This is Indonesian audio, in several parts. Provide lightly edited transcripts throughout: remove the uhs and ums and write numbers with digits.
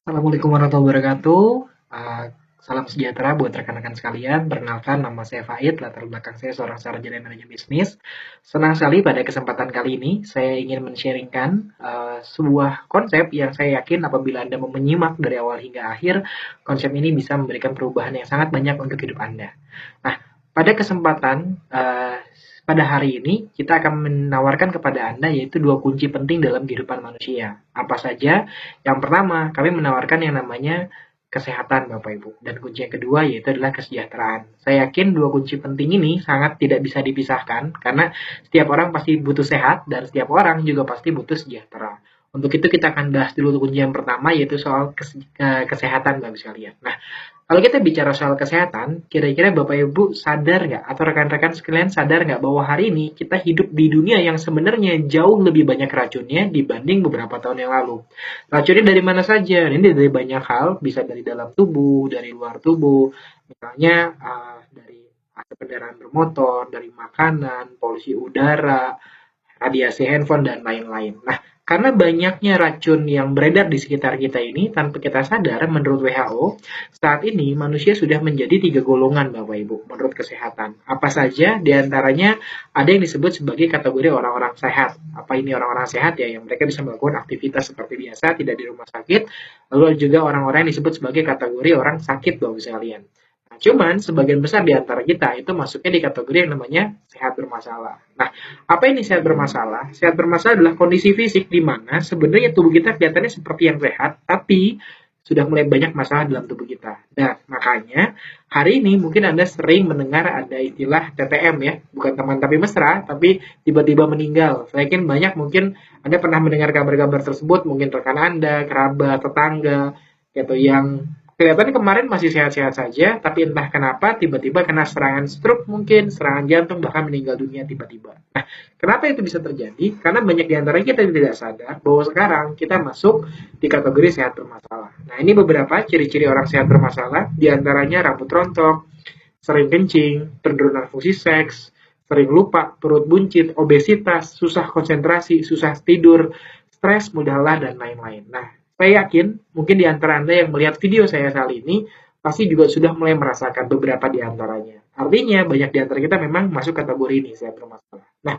Assalamualaikum warahmatullahi wabarakatuh. Salam sejahtera buat rekan-rekan sekalian. Perkenalkan, nama saya Faid, latar belakang saya seorang sarjana manajemen bisnis. Senang sekali pada kesempatan kali ini saya ingin men-sharingkan sebuah konsep yang saya yakin apabila Anda mau menyimak dari awal hingga akhir, konsep ini bisa memberikan perubahan yang sangat banyak untuk hidup Anda. Nah, pada kesempatan pada hari ini kita akan menawarkan kepada Anda yaitu dua kunci penting dalam kehidupan manusia. Apa saja? Yang pertama, kami menawarkan yang namanya kesehatan Bapak Ibu. Dan kunci yang kedua yaitu adalah kesejahteraan. Saya yakin dua kunci penting ini sangat tidak bisa dipisahkan karena setiap orang pasti butuh sehat dan setiap orang juga pasti butuh sejahtera. Untuk itu kita akan bahas dulu kunci yang pertama yaitu soal kesehatan Bapak sekalian. Nah, kalau kita bicara soal kesehatan, kira-kira Bapak Ibu sadar nggak atau rekan-rekan sekalian sadar nggak bahwa hari ini kita hidup di dunia yang sebenarnya jauh lebih banyak racunnya dibanding beberapa tahun yang lalu. Racunnya dari mana saja? Ini dari banyak hal, bisa dari dalam tubuh, dari luar tubuh, misalnya dari asap kendaraan bermotor, dari makanan, polusi udara, radiasi handphone, dan lain-lain. Nah, karena banyaknya racun yang beredar di sekitar kita ini, tanpa kita sadar, menurut WHO, saat ini manusia sudah menjadi tiga golongan, Bapak Ibu, menurut kesehatan. Apa saja? Di antaranya ada yang disebut sebagai kategori orang-orang sehat. Apa ini orang-orang sehat ya? Yang mereka bisa melakukan aktivitas seperti biasa, tidak di rumah sakit. Lalu juga orang-orang yang disebut sebagai kategori orang sakit, Bapak sekalian. Nah, cuman sebagian besar di antara kita itu masuknya di kategori yang namanya sehat bermasalah. Nah, apa ini sehat bermasalah? Sehat bermasalah adalah kondisi fisik di mana sebenarnya tubuh kita kelihatannya seperti yang sehat, tapi sudah mulai banyak masalah dalam tubuh kita. Nah, makanya hari ini mungkin Anda sering mendengar ada istilah TTM ya, bukan teman tapi mesra, tapi tiba-tiba meninggal. Saya yakin banyak mungkin Anda pernah mendengar kabar-kabar tersebut, mungkin rekan Anda, kerabat, tetangga, gitu yang kelihatan kemarin masih sehat-sehat saja, tapi entah kenapa tiba-tiba kena serangan stroke mungkin, serangan jantung, bahkan meninggal dunia tiba-tiba. Nah, kenapa itu bisa terjadi? Karena banyak di antara kita tidak sadar bahwa sekarang kita masuk di kategori sehat bermasalah. Nah, ini beberapa ciri-ciri orang sehat bermasalah, di antaranya rambut rontok, sering kencing, penurunan fungsi seks, sering lupa, perut buncit, obesitas, susah konsentrasi, susah tidur, stres, mudah lelah, dan lain-lain. Nah, saya yakin mungkin di antara Anda yang melihat video saya kali ini pasti juga sudah mulai merasakan beberapa di antaranya. Artinya banyak di antara kita memang masuk kategori ini, saya bermasalah. Nah,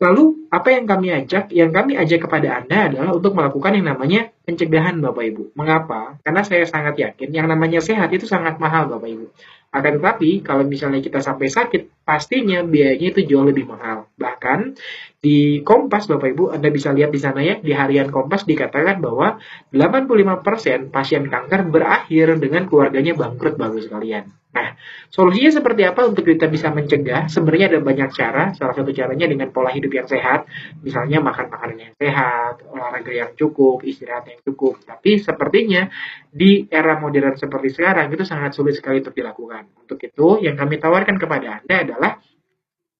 lalu apa yang kami ajak? Yang kami ajak kepada Anda adalah untuk melakukan yang namanya pencegahan Bapak Ibu. Mengapa? Karena saya sangat yakin yang namanya sehat itu sangat mahal Bapak Ibu. Akan tetapi kalau misalnya kita sampai sakit, pastinya biayanya itu jauh lebih mahal. Bahkan di Kompas Bapak Ibu, Anda bisa lihat di sana ya, di harian Kompas dikatakan bahwa 85% pasien kanker berakhir dengan keluarganya bangkrut Bapak sekalian. Nah, solusinya seperti apa untuk kita bisa mencegah? Sebenarnya ada banyak cara. Salah satu caranya dengan pola hidup yang sehat, misalnya makan makanan yang sehat, olahraga yang cukup, istirahat yang cukup. Tapi sepertinya di era modern seperti sekarang itu sangat sulit sekali untuk dilakukan. Untuk itu, yang kami tawarkan kepada Anda adalah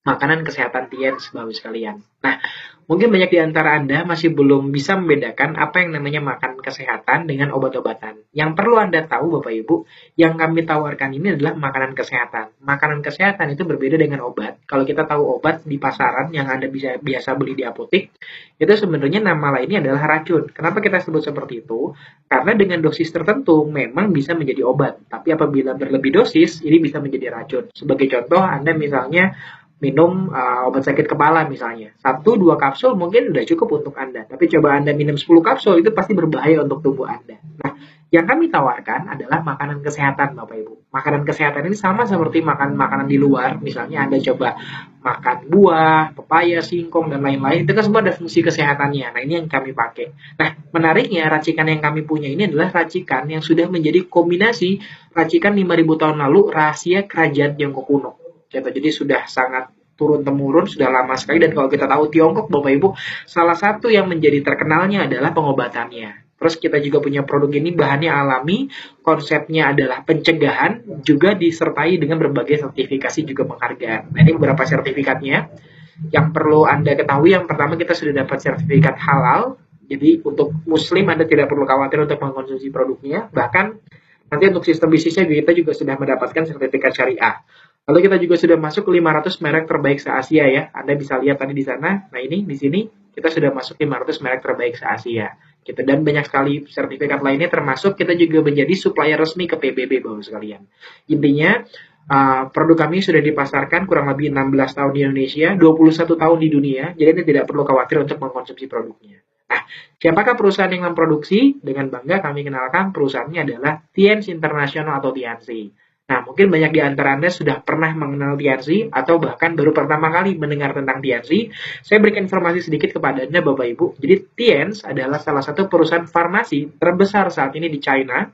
makanan kesehatan Tiens, Bapak sekalian. Nah, mungkin banyak di antara Anda masih belum bisa membedakan apa yang namanya makan kesehatan dengan obat-obatan. Yang perlu Anda tahu, Bapak Ibu, yang kami tawarkan ini adalah makanan kesehatan. Makanan kesehatan itu berbeda dengan obat. Kalau kita tahu obat di pasaran yang Anda bisa biasa beli di apotek, itu sebenarnya nama lainnya adalah racun. Kenapa kita sebut seperti itu? Karena dengan dosis tertentu memang bisa menjadi obat. Tapi apabila berlebih dosis, ini bisa menjadi racun. Sebagai contoh, Anda misalnya minum obat sakit kepala misalnya. 1-2 kapsul mungkin udah cukup untuk Anda. Tapi coba Anda minum 10 kapsul, itu pasti berbahaya untuk tubuh Anda. Nah, yang kami tawarkan adalah makanan kesehatan Bapak Ibu. Makanan kesehatan ini sama seperti makan makanan di luar. Misalnya Anda coba makan buah, pepaya, singkong, dan lain-lain. Itu kan semua ada fungsi kesehatannya. Nah, ini yang kami pakai. Nah, menariknya racikan yang kami punya ini adalah racikan yang sudah menjadi kombinasi racikan 5.000 tahun lalu rahasia kerajaan Tiongkok kuno. Jadi sudah sangat turun-temurun, sudah lama sekali. Dan kalau kita tahu Tiongkok, Bapak Ibu, salah satu yang menjadi terkenalnya adalah pengobatannya. Terus kita juga punya produk ini bahannya alami, konsepnya adalah pencegahan, juga disertai dengan berbagai sertifikasi juga penghargaan. Nah, ini beberapa sertifikatnya. Yang perlu Anda ketahui, yang pertama kita sudah dapat sertifikat halal. Jadi untuk Muslim Anda tidak perlu khawatir untuk mengkonsumsi produknya. Bahkan nanti untuk sistem bisnisnya kita juga sudah mendapatkan sertifikat syariah. Lalu kita juga sudah masuk ke 500 merek terbaik se-Asia ya. Anda bisa lihat tadi di sana. Nah, ini di sini kita sudah masuk 500 merek terbaik se-Asia. Gitu. Dan banyak sekali sertifikat lainnya, termasuk kita juga menjadi supplier resmi ke PBB, Bapak sekalian. Intinya, produk kami sudah dipasarkan kurang lebih 16 tahun di Indonesia, 21 tahun di dunia, jadi Anda tidak perlu khawatir untuk mengkonsumsi produknya. Nah, siapakah perusahaan yang memproduksi? Dengan bangga kami kenalkan perusahaannya adalah Tienz International atau Tianzi. Nah, mungkin banyak di antara Anda sudah pernah mengenal Tianzi atau bahkan baru pertama kali mendengar tentang Tianzi. Saya berikan informasi sedikit kepada Anda, Bapak Ibu. Jadi Tienz adalah salah satu perusahaan farmasi terbesar saat ini di China.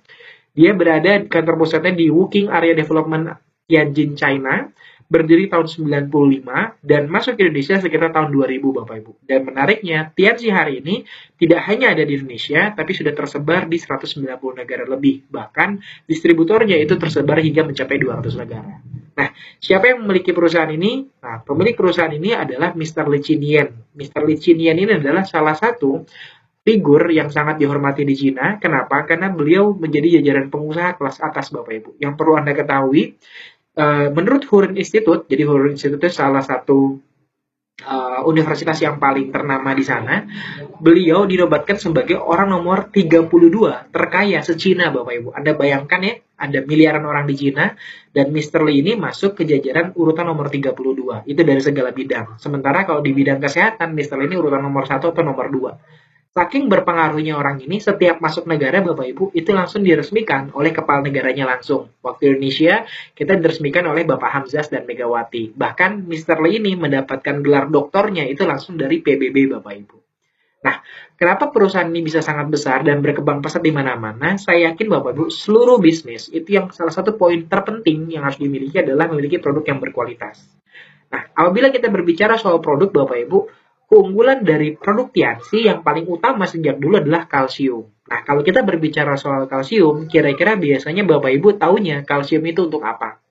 Dia berada di kantor pusatnya di Wuqing Area Development Tianjin, China. Berdiri tahun 95 dan masuk ke Indonesia sekitar tahun 2000, Bapak Ibu. Dan menariknya, Tianzi hari ini tidak hanya ada di Indonesia, tapi sudah tersebar di 190 negara lebih. Bahkan distributornya itu tersebar hingga mencapai 200 negara. Nah, siapa yang memiliki perusahaan ini? Nah, pemilik perusahaan ini adalah Mr. Li Qinian. Mr. Li Qinian ini adalah salah satu figur yang sangat dihormati di Cina. Kenapa? Karena beliau menjadi jajaran pengusaha kelas atas, Bapak Ibu. Yang perlu Anda ketahui, menurut Hurin Institute, jadi Hurin Institute itu salah satu universitas yang paling ternama di sana, beliau dinobatkan sebagai orang nomor 32 terkaya se-Cina, Bapak Ibu. Anda bayangkan ya, ada miliaran orang di Cina, dan Mr. Li ini masuk ke jajaran urutan nomor 32. Itu dari segala bidang. Sementara kalau di bidang kesehatan, Mr. Li ini urutan nomor 1 atau nomor 2. Saking berpengaruhnya orang ini, setiap masuk negara, Bapak Ibu, itu langsung diresmikan oleh kepala negaranya langsung. Waktu Indonesia, kita diresmikan oleh Bapak Hamzah dan Megawati. Bahkan Mr. Li ini mendapatkan gelar doktornya itu langsung dari PBB, Bapak Ibu. Nah, kenapa perusahaan ini bisa sangat besar dan berkembang pesat di mana-mana? Saya yakin, Bapak Ibu, seluruh bisnis itu yang salah satu poin terpenting yang harus dimiliki adalah memiliki produk yang berkualitas. Nah, apabila kita berbicara soal produk, Bapak Ibu, keunggulan dari produk Tianzi yang paling utama sejak dulu adalah kalsium. Nah, kalau kita berbicara soal kalsium, kira-kira biasanya Bapak Ibu taunya kalsium itu untuk apa?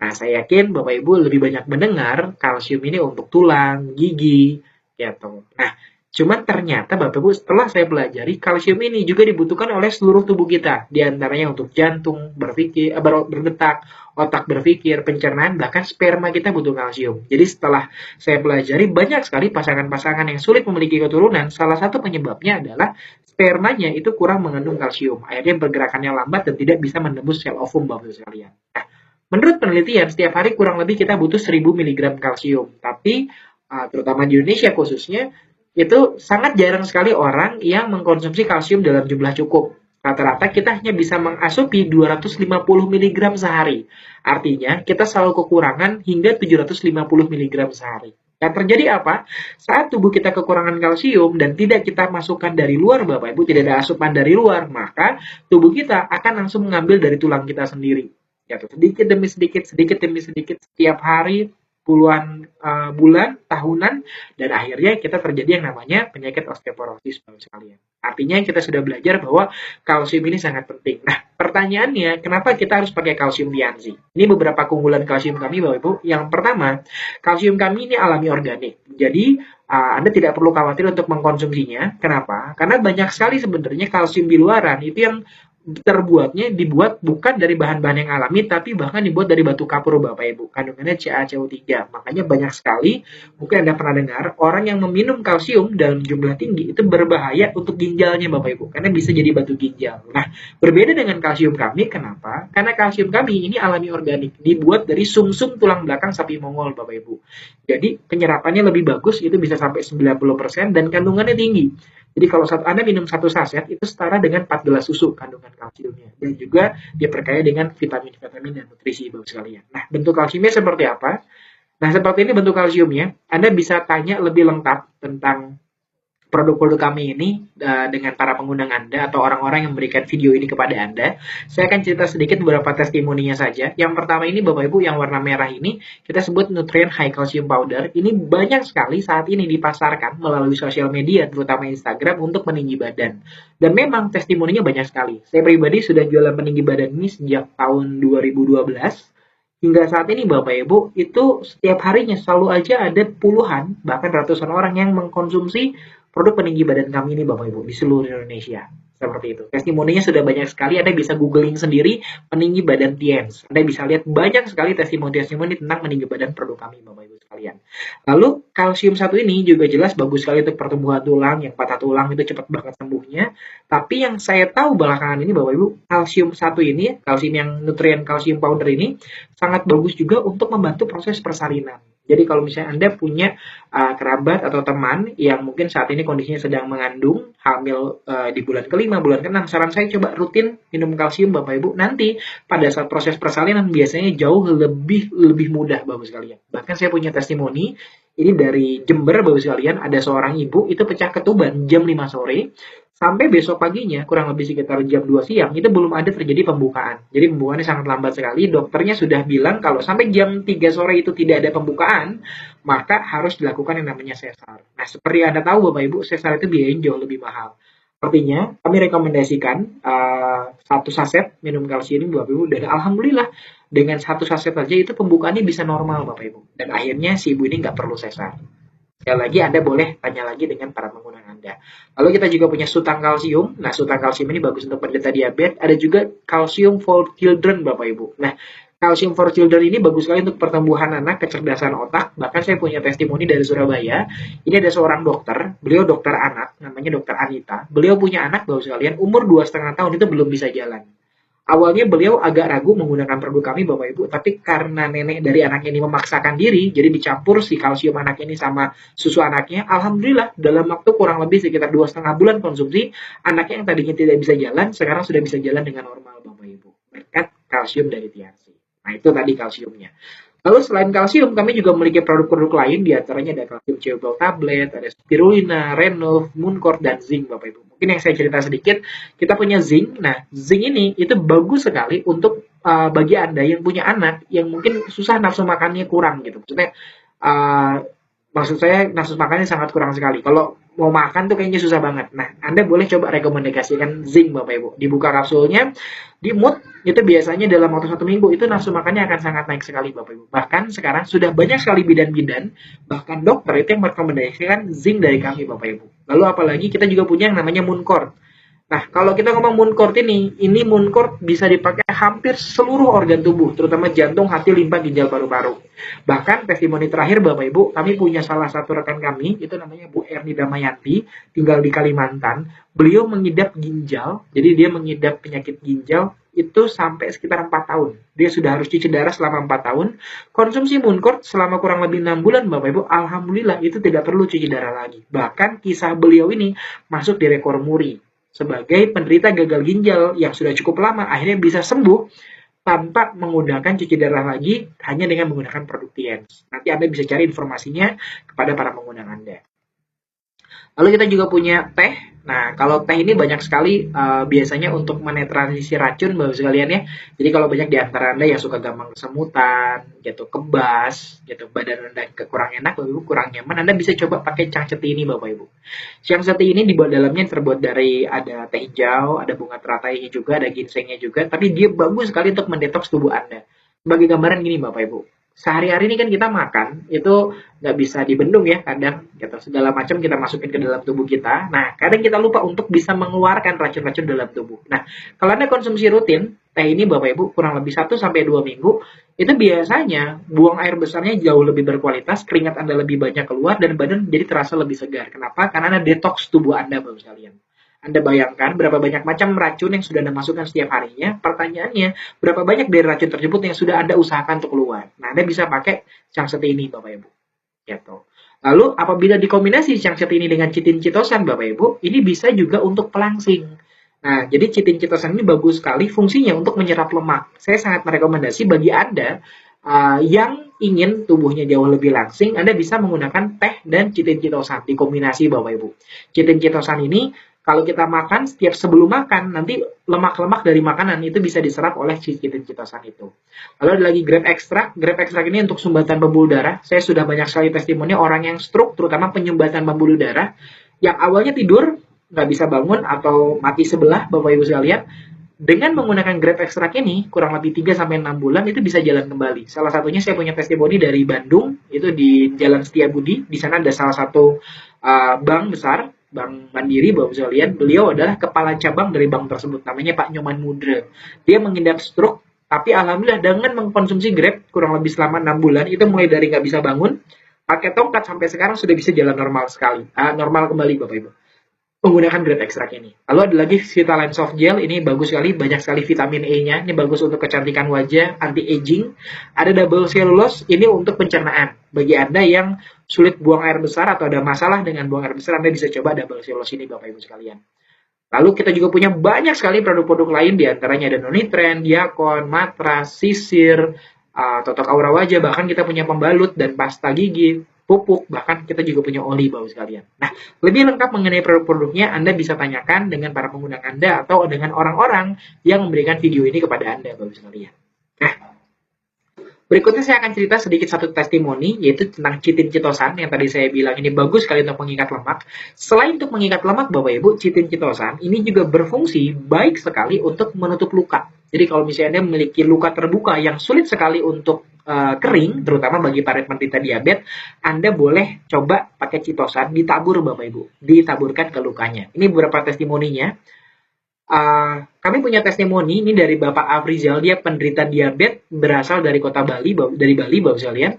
Nah, saya yakin Bapak Ibu lebih banyak mendengar kalsium ini untuk tulang, gigi, gitu. Nah, cuman ternyata Bapak Ibu setelah saya pelajari, kalsium ini juga dibutuhkan oleh seluruh tubuh kita. Di antaranya untuk jantung, berdetak, otak berpikir, pencernaan, bahkan sperma kita butuh kalsium. Jadi setelah saya pelajari, banyak sekali pasangan-pasangan yang sulit memiliki keturunan. Salah satu penyebabnya adalah spermanya itu kurang mengandung kalsium. Akhirnya pergerakannya lambat dan tidak bisa menembus sel ovum, Bapak Ibu sekalian. Nah, menurut penelitian, setiap hari kurang lebih kita butuh 1000 mg kalsium. Tapi, terutama di Indonesia khususnya, itu sangat jarang sekali orang yang mengkonsumsi kalsium dalam jumlah cukup. Rata-rata kita hanya bisa mengasupi 250 mg sehari. Artinya, kita selalu kekurangan hingga 750 mg sehari. Yang terjadi apa? Saat tubuh kita kekurangan kalsium dan tidak kita masukkan dari luar, Bapak Ibu, tidak ada asupan dari luar, maka tubuh kita akan langsung mengambil dari tulang kita sendiri. Ya, sedikit demi sedikit, setiap hari, puluhan bulan, tahunan, dan akhirnya kita terjadi yang namanya penyakit osteoporosis, Bapak sekalian. Artinya kita sudah belajar bahwa kalsium ini sangat penting. Nah, pertanyaannya, kenapa kita harus pakai kalsium Tianzi? Ini beberapa keunggulan kalsium kami, Bapak Ibu. Yang pertama, kalsium kami ini alami organik. Jadi, Anda tidak perlu khawatir untuk mengkonsumsinya. Kenapa? Karena banyak sekali sebenarnya kalsium di luaran itu yang dibuat bukan dari bahan-bahan yang alami, tapi bahkan dibuat dari batu kapur, Bapak Ibu. Kandungannya CaCO3. Makanya banyak sekali, mungkin Anda pernah dengar, orang yang meminum kalsium dalam jumlah tinggi itu berbahaya untuk ginjalnya, Bapak Ibu. Karena bisa jadi batu ginjal. Nah, berbeda dengan kalsium kami, kenapa? Karena kalsium kami ini alami organik. Dibuat dari sumsum tulang belakang sapi Mongol, Bapak Ibu. Jadi, penyerapannya lebih bagus, itu bisa sampai 90%, dan kandungannya tinggi. Jadi kalau Anda minum satu saset, itu setara dengan 4 gelas susu kandungan kalsiumnya. Dan juga diperkaya dengan vitamin-vitamin dan nutrisi, Bapak sekalian. Nah, bentuk kalsiumnya seperti apa? Nah, seperti ini bentuk kalsiumnya. Anda bisa tanya lebih lengkap tentang produk-produk kami ini dengan para pengundang Anda atau orang-orang yang memberikan video ini kepada Anda. Saya akan cerita sedikit beberapa testimoninya saja. Yang pertama ini, Bapak Ibu, yang warna merah ini kita sebut Nutrient High Calcium Powder. Ini banyak sekali saat ini dipasarkan melalui sosial media, terutama Instagram, untuk meninggi badan. Dan memang testimoninya banyak sekali. Saya pribadi sudah jualan peninggi badan ini sejak tahun 2012. Hingga saat ini, Bapak Ibu, itu setiap harinya selalu aja ada puluhan, bahkan ratusan orang yang mengkonsumsi produk peninggi badan kami ini, Bapak Ibu, di seluruh Indonesia. Seperti itu. Testimoninya sudah banyak sekali, Anda bisa googling sendiri peninggi badan TIENS. Anda bisa lihat banyak sekali testimoni-testimoni tentang peninggi badan produk kami, Bapak Ibu sekalian. Lalu kalsium 1 ini juga jelas bagus sekali untuk pertumbuhan tulang, yang patah tulang itu cepat banget sembuhnya. Tapi yang saya tahu belakangan ini Bapak Ibu, kalsium 1 ini, kalsium yang nutrien kalsium powder ini sangat bagus juga untuk membantu proses persalinan. Jadi kalau misalnya Anda punya kerabat atau teman yang mungkin saat ini kondisinya sedang mengandung, hamil di bulan ke-5, bulan ke-6, saran saya coba rutin minum kalsium Bapak Ibu. Nanti pada saat proses persalinan biasanya jauh lebih mudah Bapak sekalian. Bahkan saya punya testimoni, ini dari Jember Bapak sekalian, ada seorang ibu itu pecah ketuban jam 5 sore, sampai besok paginya, kurang lebih sekitar jam 2 siang, itu belum ada terjadi pembukaan. Jadi pembukaannya sangat lambat sekali. Dokternya sudah bilang kalau sampai jam 3 sore itu tidak ada pembukaan, maka harus dilakukan yang namanya sesar. Nah, seperti Anda tahu Bapak Ibu, sesar itu biayanya jauh lebih mahal. Artinya, kami rekomendasikan satu saset minum kalsium Bapak Ibu, dan alhamdulillah dengan satu saset saja itu pembukaannya bisa normal Bapak Ibu. Dan akhirnya si ibu ini nggak perlu sesar. Sekali lagi Anda boleh tanya lagi dengan para pengguna Anda. Lalu kita juga punya sutang kalsium. Nah, sutang kalsium ini bagus untuk penderita diabetes. Ada juga kalsium for children Bapak Ibu. Nah, kalsium for children ini bagus sekali untuk pertumbuhan anak, kecerdasan otak. Bahkan saya punya testimoni dari Surabaya. Ini ada seorang dokter, beliau dokter anak, namanya dokter Anita. Beliau punya anak Bapak sekalian, umur 2,5 tahun itu belum bisa jalan. Awalnya beliau agak ragu menggunakan produk kami Bapak Ibu, tapi karena nenek dari anak ini memaksakan diri, jadi dicampur si kalsium anak ini sama susu anaknya, alhamdulillah dalam waktu kurang lebih sekitar 2,5 bulan konsumsi, anaknya yang tadinya tidak bisa jalan, sekarang sudah bisa jalan dengan normal Bapak Ibu, berkat kalsium dari TRC. Nah itu tadi kalsiumnya. Lalu selain kalsium, kami juga memiliki produk-produk lain, diantaranya ada kalsium chewable tablet, ada spirulina, renov, mooncort, dan zinc Bapak Ibu. Mungkin yang saya cerita sedikit, kita punya zinc. Nah, zinc ini itu bagus sekali untuk bagi Anda yang punya anak yang mungkin susah nafsu makannya kurang gitu. Maksud saya nafsu makannya sangat kurang sekali. Kalau mau makan tuh kayaknya susah banget. Nah, Anda boleh coba rekomendasikan zinc Bapak Ibu. Dibuka kapsulnya, di mood itu biasanya dalam waktu 1 minggu itu nafsu makannya akan sangat naik sekali Bapak Ibu. Bahkan sekarang sudah banyak sekali bidan-bidan, bahkan dokter itu yang merekomendasikan zinc dari kami Bapak Ibu. Lalu apalagi kita juga punya yang namanya mooncort. Nah, kalau kita ngomong mooncort ini mooncort bisa dipakai hampir seluruh organ tubuh, terutama jantung, hati, limpa, ginjal, paru-paru. Bahkan testimoni terakhir Bapak Ibu, kami punya salah satu rekan kami, itu namanya Bu Erni Damayanti, tinggal di Kalimantan. Beliau mengidap ginjal, jadi dia mengidap penyakit ginjal itu sampai sekitar 4 tahun. Dia sudah harus cuci darah selama 4 tahun. Konsumsi mooncort selama kurang lebih 6 bulan Bapak Ibu, alhamdulillah itu tidak perlu cuci darah lagi. Bahkan kisah beliau ini masuk di rekor muri. Sebagai penderita gagal ginjal yang sudah cukup lama, akhirnya bisa sembuh tanpa menggunakan cuci darah lagi, hanya dengan menggunakan produk TIENS. Nanti Anda bisa cari informasinya kepada para pengguna Anda. Lalu kita juga punya teh. Nah, kalau teh ini banyak sekali biasanya untuk menetralisir racun Bapak sekalian ya. Jadi kalau banyak di antara Anda yang suka gampang kesemutan, gitu, kebas, gitu, badan Anda kurang enak, Bapak Ibu kurang nyaman, Anda bisa coba pakai cangceti ini Bapak Ibu. Cangceti ini di dalamnya terbuat dari ada teh hijau, ada bunga teratai juga, ada ginsengnya juga, tapi dia bagus sekali untuk mendetoks tubuh Anda. Sebagai gambaran gini Bapak Ibu. Sehari-hari ini kan kita makan, itu nggak bisa dibendung ya kadang, gitu. Segala macam kita masukin ke dalam tubuh kita. Nah, kadang kita lupa untuk bisa mengeluarkan racun-racun dalam tubuh. Nah, kalau Anda konsumsi rutin, teh ini Bapak Ibu kurang lebih 1-2 minggu, itu biasanya buang air besarnya jauh lebih berkualitas, keringat Anda lebih banyak keluar, dan badan jadi terasa lebih segar. Kenapa? Karena Anda detoks tubuh Anda Bapak sekalian. Anda bayangkan berapa banyak macam racun yang sudah Anda masukkan setiap harinya. Pertanyaannya, berapa banyak dari racun tersebut yang sudah Anda usahakan untuk keluar. Nah, Anda bisa pakai cangceti ini, Bapak Ibu. Gitu. Lalu, apabila dikombinasi cangceti ini dengan chitin chitosan, Bapak Ibu, ini bisa juga untuk pelangsing. Nah, jadi chitin chitosan ini bagus sekali fungsinya untuk menyerap lemak. Saya sangat merekomendasi bagi Anda yang ingin tubuhnya jauh lebih langsing, Anda bisa menggunakan teh dan chitin chitosan dikombinasi Bapak Ibu. Chitin chitosan ini kalau kita makan setiap sebelum makan, nanti lemak-lemak dari makanan itu bisa diserap oleh chitin chitosan itu. Lalu ada lagi grape extract. Grape extract ini untuk sumbatan pembuluh darah. Saya sudah banyak sekali testimoni orang yang stroke, terutama penyumbatan pembuluh darah, yang awalnya tidur, nggak bisa bangun, atau mati sebelah, Bapak Ibu sekalian. Dengan menggunakan grape extract ini, kurang lebih 3-6 bulan, itu bisa jalan kembali. Salah satunya saya punya testimoni dari Bandung, itu di Jalan Setiabudi. Di sana ada salah satu bank besar, Bank Mandiri, Bapak bisa lihat, beliau adalah kepala cabang dari bank tersebut, namanya Pak Nyoman Mudra. Dia mengidap stroke, tapi alhamdulillah dengan mengkonsumsi Grab kurang lebih selama 6 bulan, itu mulai dari nggak bisa bangun, pakai tongkat sampai sekarang sudah bisa jalan normal sekali, normal kembali Bapak Ibu menggunakan Great Extract ini. Lalu ada lagi Vitaline Soft Gel, ini bagus sekali, banyak sekali vitamin E-nya, ini bagus untuk kecantikan wajah, anti-aging. Ada Double Cellulose, ini untuk pencernaan. Bagi Anda yang sulit buang air besar atau ada masalah dengan buang air besar, Anda bisa coba Double Cellulose ini Bapak Ibu sekalian. Lalu kita juga punya banyak sekali produk-produk lain, diantaranya ada Nonitren, Diakon, Matras, Sisir, Totok Aura Wajah, bahkan kita punya pembalut dan pasta gigi, pupuk, bahkan kita juga punya oli Bapak sekalian. Nah, lebih lengkap mengenai produk-produknya Anda bisa tanyakan dengan para pengguna Anda atau dengan orang-orang yang memberikan video ini kepada Anda Bapak sekalian. Nah, berikutnya saya akan cerita sedikit satu testimoni, yaitu tentang chitin chitosan yang tadi saya bilang ini bagus sekali untuk mengikat lemak. Selain untuk mengikat lemak Bapak Ibu, chitin chitosan ini juga berfungsi baik sekali untuk menutup luka. Jadi kalau misalnya Anda memiliki luka terbuka yang sulit sekali untuk kering, terutama bagi para penderita diabetes, Anda boleh coba pakai chitosan ditabur Bapak Ibu, ditaburkan ke lukanya. Ini beberapa testimoninya. Kami punya testimoni ini dari Bapak Afrizal, dia penderita diabetes berasal dari kota Bali, dari Bali Bapak sekalian.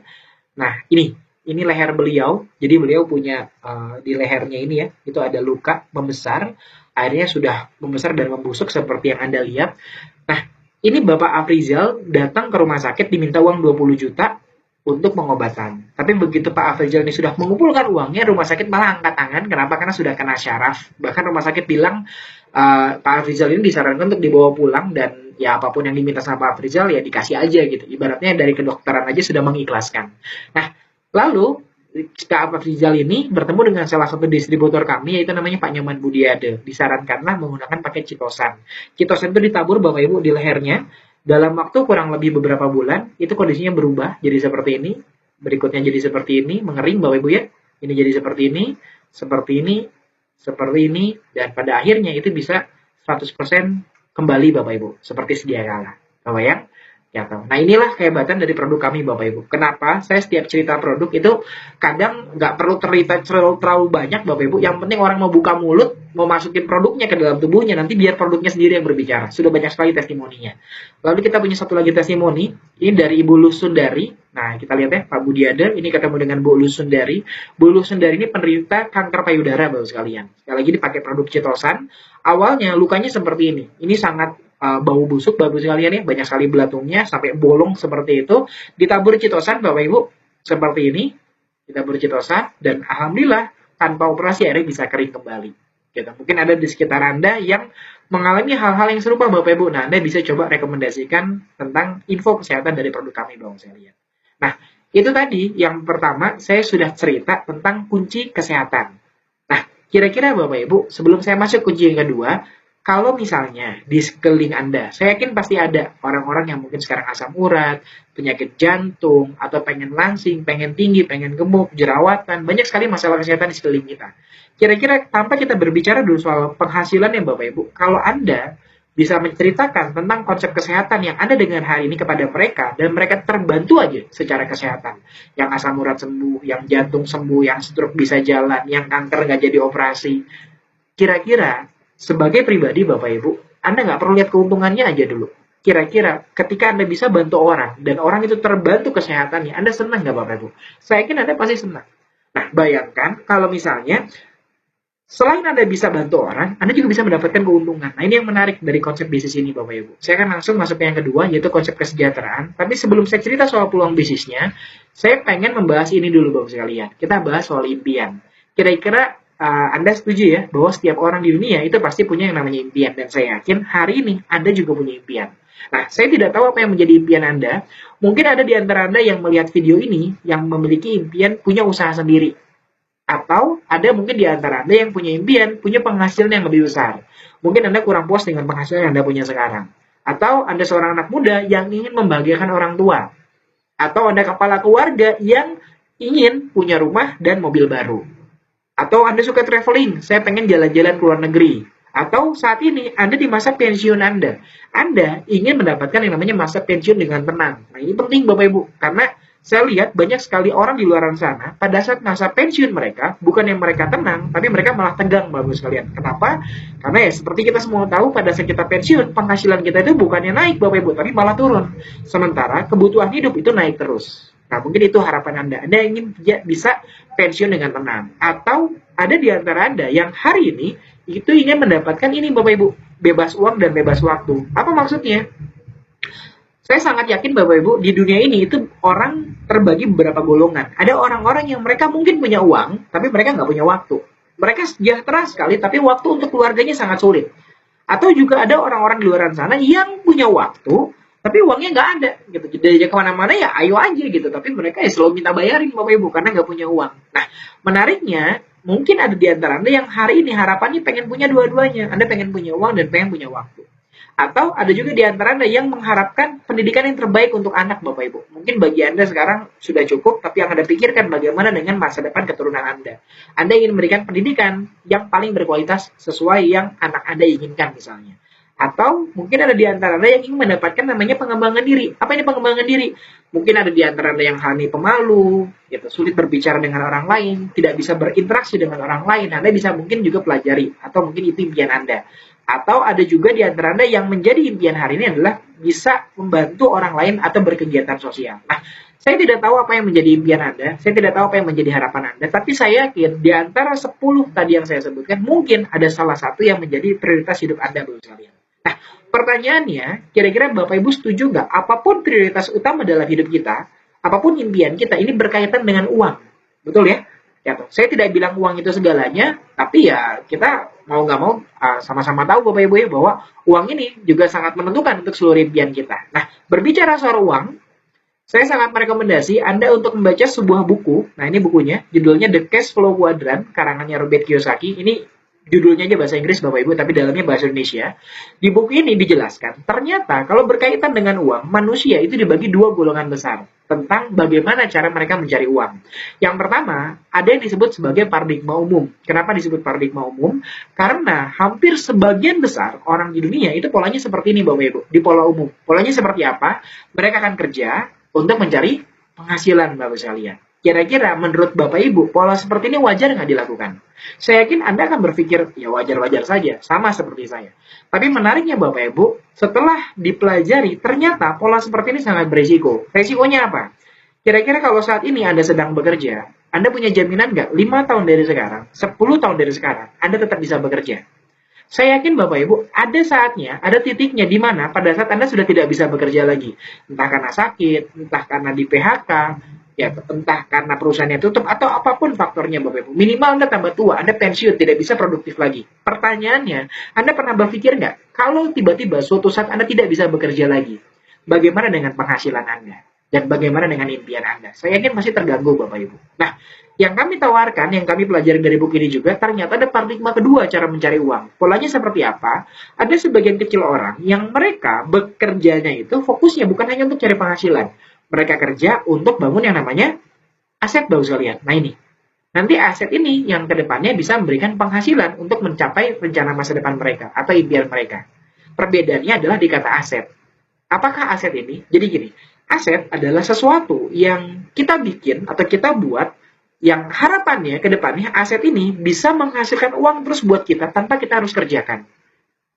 Nah, ini leher beliau. Jadi beliau punya di lehernya ini ya, itu ada luka membesar, akhirnya sudah membesar dan membusuk seperti yang Anda lihat. Nah, ini Bapak Afrizal datang ke rumah sakit diminta uang 20 juta untuk pengobatan. Tapi begitu Pak Afrizal ini sudah mengumpulkan uangnya, rumah sakit malah angkat tangan. Kenapa? Karena sudah kena syaraf. Bahkan rumah sakit bilang Pak Afrizal ini disarankan untuk dibawa pulang dan ya apapun yang diminta sama Pak Afrizal ya dikasih aja gitu. Ibaratnya dari kedokteran aja sudah mengikhlaskan. Nah, lalu Pak Afrizal ini bertemu dengan salah satu distributor kami, yaitu namanya Pak Nyoman Budiade. Disarankanlah menggunakan pakai chitosan. Chitosan itu ditabur Bapak Ibu di lehernya. Dalam waktu kurang lebih beberapa bulan, itu kondisinya berubah jadi seperti ini. Berikutnya jadi seperti ini, mengering Bapak Ibu ya. Ini jadi seperti ini, seperti ini, seperti ini, dan pada akhirnya itu bisa 100% kembali Bapak Ibu, seperti sedia kala. Bapak ya? Ya, nah inilah kehebatan dari produk kami Bapak Ibu. Kenapa saya setiap cerita produk itu kadang nggak perlu terlihat terlalu banyak Bapak Ibu. Yang penting orang mau buka mulut, mau masukin produknya ke dalam tubuhnya, nanti biar produknya sendiri yang berbicara. Sudah banyak sekali testimoninya. Lalu kita punya satu lagi testimoni, ini dari Ibu Lusundari. Nah kita lihat ya Pak Budiade, ini ketemu dengan Bu Lusundari. Bu Lusundari ini penderita kanker payudara Bapak sekalian. Sekali lagi dipakai produk chitosan. Awalnya lukanya seperti ini. Ini sangat bau busuk Bapak sekalian ya, banyak sekali belatungnya sampai bolong seperti itu. Ditabur chitosan Bapak Ibu seperti ini, ditabur chitosan dan alhamdulillah tanpa operasi akhirnya bisa kering kembali. Gitu. Mungkin ada di sekitar Anda yang mengalami hal-hal yang serupa Bapak Ibu. Nah, Anda bisa coba rekomendasikan tentang info kesehatan dari produk kami Bapak sekalian. Nah, itu tadi yang pertama saya sudah cerita tentang kunci kesehatan. Nah, kira-kira Bapak Ibu, sebelum saya masuk kunci yang kedua, kalau misalnya di sekeliling Anda, saya yakin pasti ada orang-orang yang mungkin sekarang asam urat, penyakit jantung, atau pengen langsing, pengen tinggi, pengen gemuk, jerawatan, banyak sekali masalah kesehatan di sekeliling kita. Kira-kira tanpa kita berbicara dulu soal penghasilan ya Bapak Ibu, kalau Anda bisa menceritakan tentang konsep kesehatan yang ada dengan hari ini kepada mereka, dan mereka terbantu aja secara kesehatan. Yang asam urat sembuh, yang jantung sembuh, yang stroke bisa jalan, yang kanker nggak jadi operasi. Kira-kira sebagai pribadi Bapak Ibu, Anda nggak perlu lihat keuntungannya aja dulu. Kira-kira ketika Anda bisa bantu orang, dan orang itu terbantu kesehatannya, Anda senang nggak Bapak Ibu? Saya yakin Anda pasti senang. Nah, bayangkan kalau misalnya, selain Anda bisa bantu orang, Anda juga bisa mendapatkan keuntungan. Nah, ini yang menarik dari konsep bisnis ini Bapak Ibu. Saya akan langsung masuk ke yang kedua, yaitu konsep kesejahteraan. Tapi sebelum saya cerita soal peluang bisnisnya, saya pengen membahas ini dulu Bapak sekalian. Kita bahas soal impian. Kira-kira Anda setuju ya bahwa setiap orang di dunia itu pasti punya yang namanya impian, dan saya yakin hari ini Anda juga punya impian. Nah, saya tidak tahu apa yang menjadi impian Anda. Mungkin ada di antara Anda yang melihat video ini yang memiliki impian punya usaha sendiri. Atau ada mungkin di antara Anda yang punya impian punya penghasilan yang lebih besar. Mungkin Anda kurang puas dengan penghasilan yang Anda punya sekarang. Atau Anda seorang anak muda yang ingin membahagiakan orang tua. Atau Anda kepala keluarga yang ingin punya rumah dan mobil baru. Atau Anda suka traveling, saya pengen jalan-jalan ke luar negeri. Atau saat ini Anda di masa pensiun Anda ingin mendapatkan yang namanya masa pensiun dengan tenang. Nah, ini penting Bapak Ibu, karena Saya lihat banyak sekali orang di luar sana, pada saat masa pensiun mereka, bukan yang mereka tenang, tapi mereka malah tegang, bagus sekalian. Kenapa? Karena ya seperti kita semua tahu, pada saat kita pensiun, penghasilan kita itu bukannya naik, Bapak Ibu, tapi malah turun. Sementara kebutuhan hidup itu naik terus. Nah, mungkin itu harapan Anda. Anda ingin bisa pensiun dengan tenang. Atau ada di antara Anda yang hari ini itu ingin mendapatkan ini, Bapak Ibu, bebas uang dan bebas waktu. Apa maksudnya? Saya sangat yakin Bapak Ibu, di dunia ini itu orang terbagi beberapa golongan. Ada orang-orang yang mereka mungkin punya uang, tapi mereka nggak punya waktu. Mereka sejahtera sekali, tapi waktu untuk keluarganya sangat sulit. Atau juga ada orang-orang di luar sana yang punya waktu, tapi uangnya nggak ada. Gitu. Jadi kemana-mana ya ayo aja gitu. Tapi mereka ya selalu minta bayarin Bapak Ibu, karena nggak punya uang. Nah, menariknya, mungkin ada di antara Anda yang hari ini harapannya pengen punya dua-duanya. Anda pengen punya uang dan pengen punya waktu. Atau ada juga di antara Anda yang mengharapkan pendidikan yang terbaik untuk anak Bapak Ibu. Mungkin bagi Anda sekarang sudah cukup, tapi yang Anda pikirkan bagaimana dengan masa depan keturunan Anda. Anda ingin memberikan pendidikan yang paling berkualitas sesuai yang anak Anda inginkan misalnya. Atau mungkin ada di antara Anda yang ingin mendapatkan namanya pengembangan diri. Apa ini pengembangan diri? Mungkin ada di antara Anda yang hanya pemalu, gitu, sulit berbicara dengan orang lain, tidak bisa berinteraksi dengan orang lain. Anda bisa mungkin juga pelajari, atau mungkin itu impian Anda. Atau ada juga di antara Anda yang menjadi impian hari ini adalah bisa membantu orang lain atau berkegiatan sosial. Nah, saya tidak tahu apa yang menjadi impian Anda, saya tidak tahu apa yang menjadi harapan Anda, tapi saya yakin di antara 10 tadi yang saya sebutkan, mungkin ada salah satu yang menjadi prioritas hidup Anda, Bapak sekalian. Nah, pertanyaannya, kira-kira Bapak Ibu setuju nggak? Apapun prioritas utama dalam hidup kita, apapun impian kita, ini berkaitan dengan uang. Betul ya? Ya, saya tidak bilang uang itu segalanya, tapi ya kita mau nggak mau sama-sama tahu Bapak Ibu ya bahwa uang ini juga sangat menentukan untuk seluruh impian kita. Nah, berbicara soal uang, saya sangat merekomendasi Anda untuk membaca sebuah buku. Nah, ini bukunya, judulnya The Cash Flow Quadrant, karangannya Robert Kiyosaki. Ini judulnya aja bahasa Inggris Bapak Ibu, tapi dalamnya bahasa Indonesia. Di buku ini dijelaskan, ternyata kalau berkaitan dengan uang, manusia itu dibagi dua golongan besar tentang bagaimana cara mereka mencari uang. Yang pertama, ada yang disebut sebagai paradigma umum. Kenapa disebut paradigma umum? Karena hampir sebagian besar orang di dunia itu polanya seperti ini Bapak Ibu, di pola umum. Polanya seperti apa? Mereka akan kerja untuk mencari penghasilan Bapak sekalian. Kira-kira menurut Bapak Ibu, pola seperti ini wajar nggak dilakukan? Saya yakin Anda akan berpikir, ya wajar-wajar saja, sama seperti saya. Tapi menariknya Bapak Ibu, setelah dipelajari, ternyata pola seperti ini sangat berisiko. Resikonya apa? Kira-kira kalau saat ini Anda sedang bekerja, Anda punya jaminan nggak 5 tahun dari sekarang, 10 tahun dari sekarang, Anda tetap bisa bekerja? Saya yakin Bapak Ibu, ada saatnya, ada titiknya di mana pada saat Anda sudah tidak bisa bekerja lagi. Entah karena sakit, entah karena di PHK, ya entah karena perusahaannya tutup atau apapun faktornya Bapak Ibu. Minimal Anda tambah tua, Anda pensiun, tidak bisa produktif lagi. Pertanyaannya, Anda pernah berpikir nggak, kalau tiba-tiba suatu saat Anda tidak bisa bekerja lagi, bagaimana dengan penghasilan Anda? Dan bagaimana dengan impian Anda? Saya yakin masih terganggu Bapak Ibu. Nah, yang kami tawarkan, yang kami pelajari dari buku ini juga, ternyata ada paradigma kedua cara mencari uang. Polanya seperti apa? Ada sebagian kecil orang yang mereka bekerjanya itu fokusnya bukan hanya untuk cari penghasilan. Mereka kerja untuk bangun yang namanya aset Bapak sekalian. Nah ini, nanti aset ini yang kedepannya bisa memberikan penghasilan untuk mencapai rencana masa depan mereka atau impian mereka. Perbedaannya adalah di kata aset. Apakah aset ini? Jadi gini, aset adalah sesuatu yang kita bikin atau kita buat yang harapannya ke depannya aset ini bisa menghasilkan uang terus buat kita tanpa kita harus kerjakan.